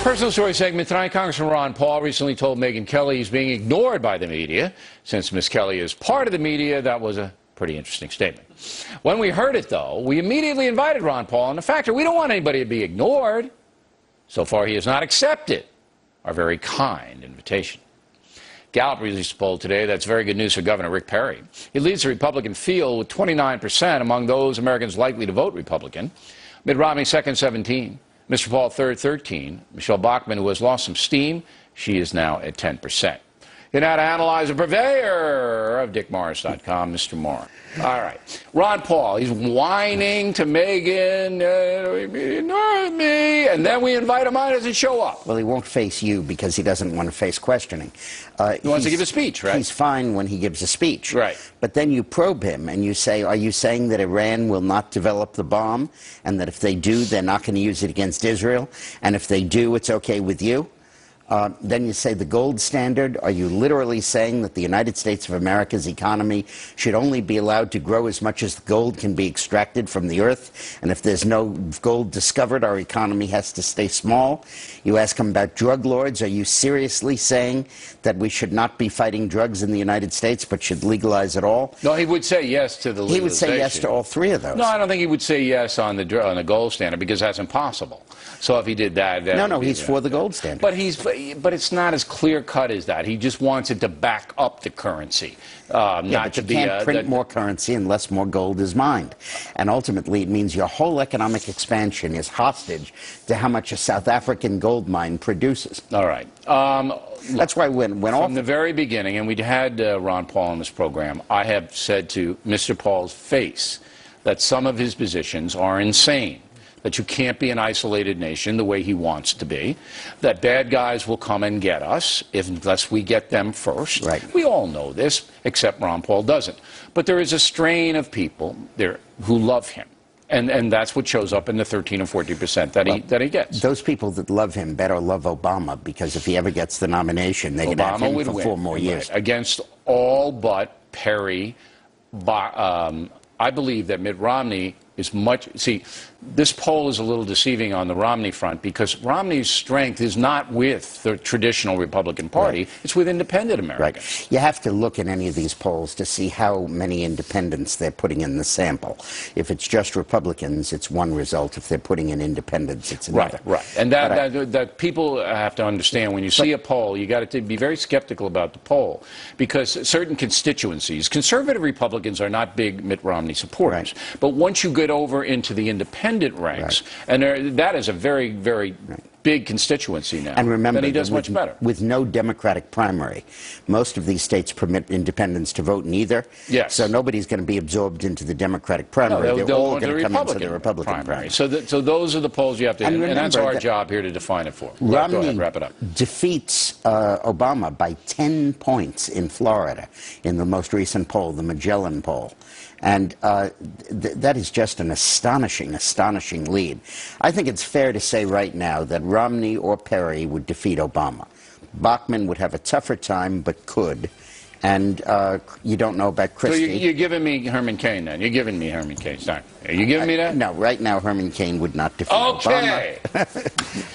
Personal story segment tonight. Congressman Ron Paul recently told Megyn Kelly he's being ignored by the media. Since Miss Kelly is part of the media, that was a pretty interesting statement. When we heard it, though, we immediately invited Ron Paul on the factor. We don't want anybody to be ignored. So far, he has not accepted our very kind invitation. Gallup released a poll today that's very good news for Governor Rick Perry. He leads the Republican field with 29% among those Americans likely to vote Republican. Mitt Romney, second, 17. Mr. Paul, third, 13. Michele Bachmann, who has lost some steam, she is now at 10%. You're now to analyze the purveyor of DickMorris.com, Mr. Moore. All right. Ron Paul, he's whining to Megyn, ignore me, and then we invite him on, doesn't show up. Well, he won't face you because he doesn't want to face questioning. He wants to give a speech, right? He's fine when he gives a speech. Right. But then you probe him and you say, are you saying that Iran will not develop the bomb and that if they do, they're not going to use it against Israel? And if they do, it's okay with you? Then you say the gold standard. Are you literally saying that the United States of America's economy should only be allowed to grow as much as the gold can be extracted from the earth? And if there's no gold discovered, our economy has to stay small? You ask him about drug lords. Are you seriously saying that we should not be fighting drugs in the United States but should legalize it all? No, he would say yes to the legalization. He would say yes to all three of those. No, I don't think he would say yes on the gold standard because that's impossible. So if he did that, no, he's for the gold standard. But it's not as clear cut as that. He just wants it to back up the currency, not to be. You can't print more currency unless more gold is mined, and ultimately it means your whole economic expansion is hostage to how much a South African gold mine produces. All right. That's why from the very beginning, and we had Ron Paul on this program, I have said to Mr. Paul's face that some of his positions are insane. That you can't be an isolated nation the way he wants to be, that bad guys will come and get us unless we get them first. Right. We all know this, except Ron Paul doesn't. But there is a strain of people there who love him, and that's what shows up in the 13 or 14% that he gets. Those people that love him better love Obama, because if he ever gets the nomination, they're going to have him for 4 more years. Right. Against all but Perry, I believe that Mitt Romney is much. See, this poll is a little deceiving on the Romney front because Romney's strength is not with the traditional Republican Party. Right. It's with independent Americans. Right. You have to look at any of these polls to see how many independents they're putting in the sample. If it's just Republicans, it's one result. If they're putting in independents, it's another. Right, right. And that people have to understand when you see a poll, you got to be very skeptical about the poll because certain constituencies, conservative Republicans are not big Mitt Romney supporters. Right. But once you get over into the independent ranks, right. And that is a very, very big constituency now. And remember, then he does much better. With no Democratic primary, most of these states permit independents to vote neither. Yes. So nobody's going to be absorbed into the Democratic primary. No, they're all going to come into the Republican primary. So those are the polls you have to, and that's our job here to define it for. Romney go ahead, wrap it up. Defeats Obama by 10 points in Florida in the most recent poll, the Magellan poll. And that is just an astonishing, astonishing lead. I think it's fair to say right now that Romney or Perry would defeat Obama. Bachmann would have a tougher time, but could. And you don't know about Christie. So you're giving me Herman Cain then? You're giving me Herman Cain. Sorry. Are you giving me that? No, right now Herman Cain would not defeat Obama.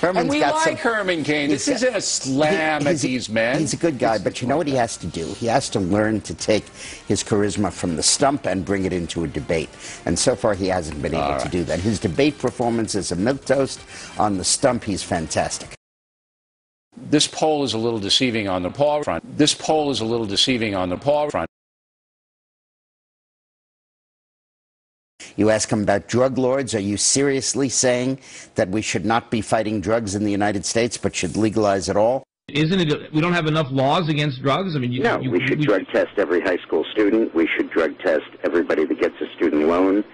And we like Herman Cain. This isn't a slam at these men. He's a good guy, but you know what he has to do? He has to learn to take his charisma from the stump and bring it into a debate. And so far he hasn't been able to do that. His debate performance is a milquetoast. On the stump, he's fantastic. This poll is a little deceiving on the Paul front. This poll is a little deceiving on the Paul front. You ask him about drug lords. Are you seriously saying that we should not be fighting drugs in the United States but should legalize it all? Isn't it? We don't have enough laws against drugs? I mean, we should drug test every high school student. We should drug test everybody that gets a student loan.